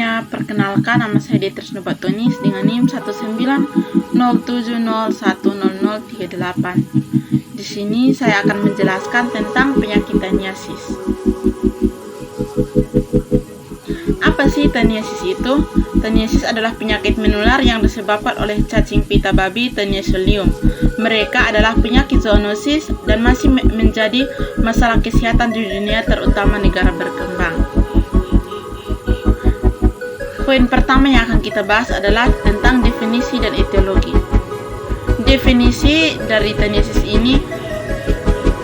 semuanya, perkenalkan nama saya Detres Nobatonis dengan NIM 19070010038. Di sini saya akan menjelaskan tentang penyakit taniasis. Apa sih taniasis itu? Taniasis adalah penyakit menular yang disebabkan oleh cacing pita babi Taniasolium. Mereka adalah penyakit zoonosis dan masih menjadi masalah kesehatan di dunia, terutama negara berkembang. Poin pertama yang akan kita bahas adalah tentang definisi dan etiologi. Definisi dari taniasis ini,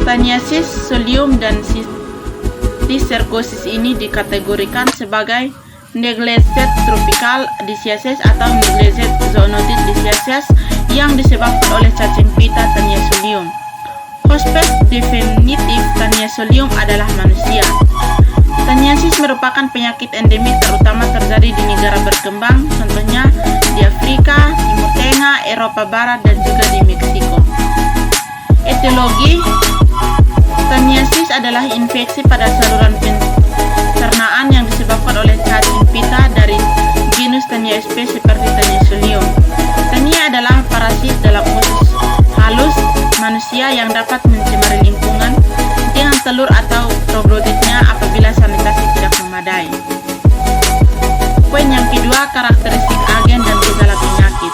Taniasis solium dan Cysticercosis ini dikategorikan sebagai Neglected tropical diseases atau Neglected zoonotic diseases yang disebabkan oleh cacing pita Taniasolium. Hospes definitif Taniasolium adalah manusia. Taniasis merupakan penyakit endemik terutama terjadi di negara berkembang, contohnya di Afrika, Timur Tengah, Eropa Barat, dan juga di Meksiko. Etiologi, taniasis adalah infeksi pada saluran pencernaan yang disebabkan oleh cacing pita dari genus Tania sp seperti Taniasolium. Tania adalah parasit dalam usus halus manusia yang dapat mencemari lingkungan dengan telur atau proglotitnya apabila sanitasi tidak memadai. Poin yang kedua, karakteristik agen dan gejala penyakit.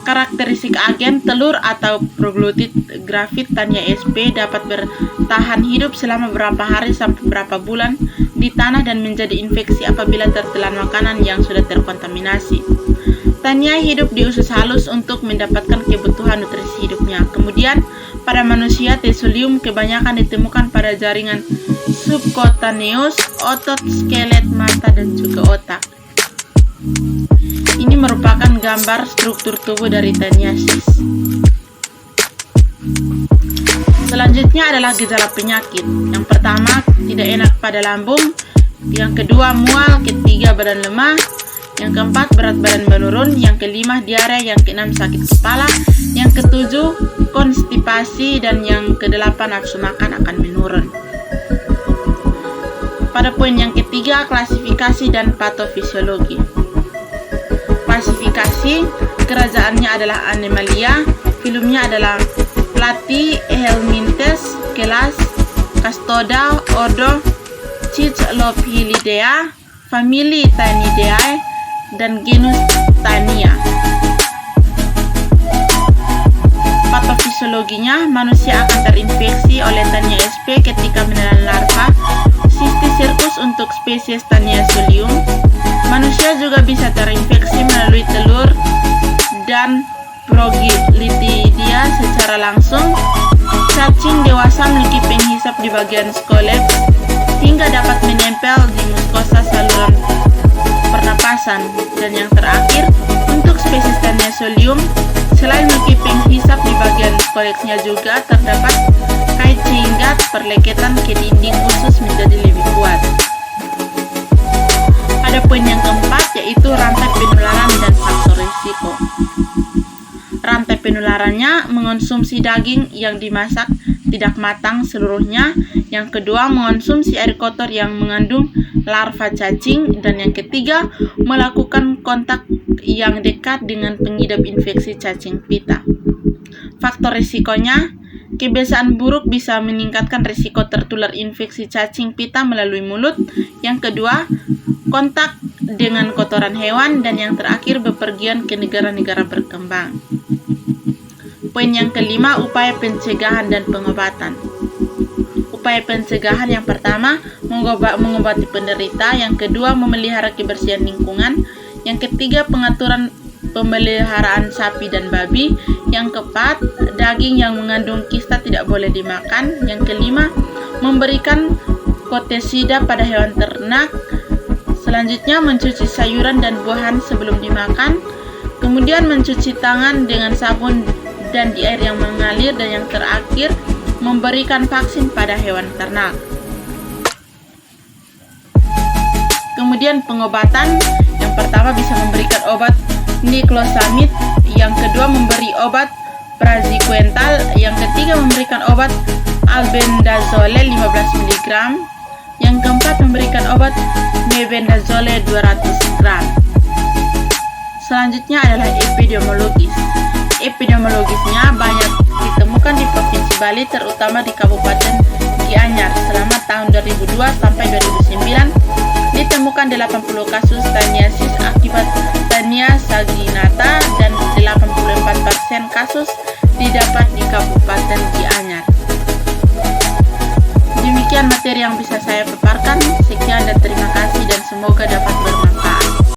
Karakteristik agen, telur atau proglotit grafit Tania sp dapat bertahan hidup selama beberapa hari sampai beberapa bulan di tanah dan menjadi infeksi apabila tertelan makanan yang sudah terkontaminasi. Tania hidup di usus halus untuk mendapatkan kebutuhan nutrisi hidupnya. Kemudian, pada manusia, Tesolium kebanyakan ditemukan pada jaringan subcutaneous, otot, skelet, mata, dan juga otak. Ini merupakan gambar struktur tubuh dari taniasis. Selanjutnya adalah gejala penyakit. Yang pertama, tidak enak pada lambung. Yang kedua, mual. Ketiga, badan lemah. Yang keempat, berat badan menurun. Yang kelima, diare. Yang keenam, sakit kepala. Yang ketujuh, konstipasi. Dan yang kedelapan, nafsu makan akan menurun. Pada poin yang ketiga, klasifikasi dan patofisiologi. Klasifikasi, kerajaannya adalah Animalia, filumnya adalah Platyhelminthes, kelas Castoda, ordo Cyclophilidae, famili Tanidae, dan genus Tania. Patofisiologinya, manusia akan terinfeksi oleh Tania sp ketika menelan larva Cysticercosis untuk spesies Taniasolium. Manusia juga bisa terinfeksi melalui telur dan Proglithidia secara langsung. Cacing dewasa memiliki penghisap di bagian scolex hingga dapat menempel di mukosa saluran pernapasan. Dan yang terakhir, untuk spesies Taniasolium, selain memiliki penghisap di bagian skolexnya juga terdapat kait sehingga perlekatan ke dinding usus menjadi lebih kuat. Ada poin yang keempat, yaitu rantai penularan dan faktor risiko. Rantai penularannya, mengonsumsi daging yang dimasak tidak matang seluruhnya. Yang kedua, mengonsumsi air kotor yang mengandung larva cacing. Dan yang ketiga, melakukan kontak yang dekat dengan pengidap infeksi cacing pita. Faktor risikonya, kebiasaan buruk bisa meningkatkan risiko tertular infeksi cacing pita melalui mulut. Yang kedua, kontak dengan kotoran hewan. Dan yang terakhir, bepergian ke negara-negara berkembang. Poin yang kelima, upaya pencegahan dan pengobatan. Upaya pencegahan yang pertama, mengobati penderita. Yang kedua, memelihara kebersihan lingkungan. Yang ketiga, pengaturan pemeliharaan sapi dan babi. Yang keempat, daging yang mengandung kista tidak boleh dimakan. Yang kelima, memberikan koteksida pada hewan ternak. Selanjutnya, mencuci sayuran dan buahan sebelum dimakan. Kemudian, mencuci tangan dengan sabun dan di air yang mengalir. Dan yang terakhir, memberikan vaksin pada hewan ternak. Kemudian pengobatan, yang pertama bisa memberikan obat niclosamid, yang kedua memberi obat praziquantel, yang ketiga memberikan obat albendazole 15 mg, Yang keempat, memberikan obat mebendazole 200 gram. Selanjutnya adalah epidemiologis. Epidemiologisnya banyak ditemukan di Provinsi Bali, terutama di Kabupaten Gianyar. Selama tahun 2002 sampai 2009, ditemukan 80 kasus Taniasis akibat Tania saginata dan 84% kasus didapat di Kabupaten Gianyar. Demikian materi yang bisa saya paparkan. Sekian dan terima kasih, dan semoga dapat bermanfaat.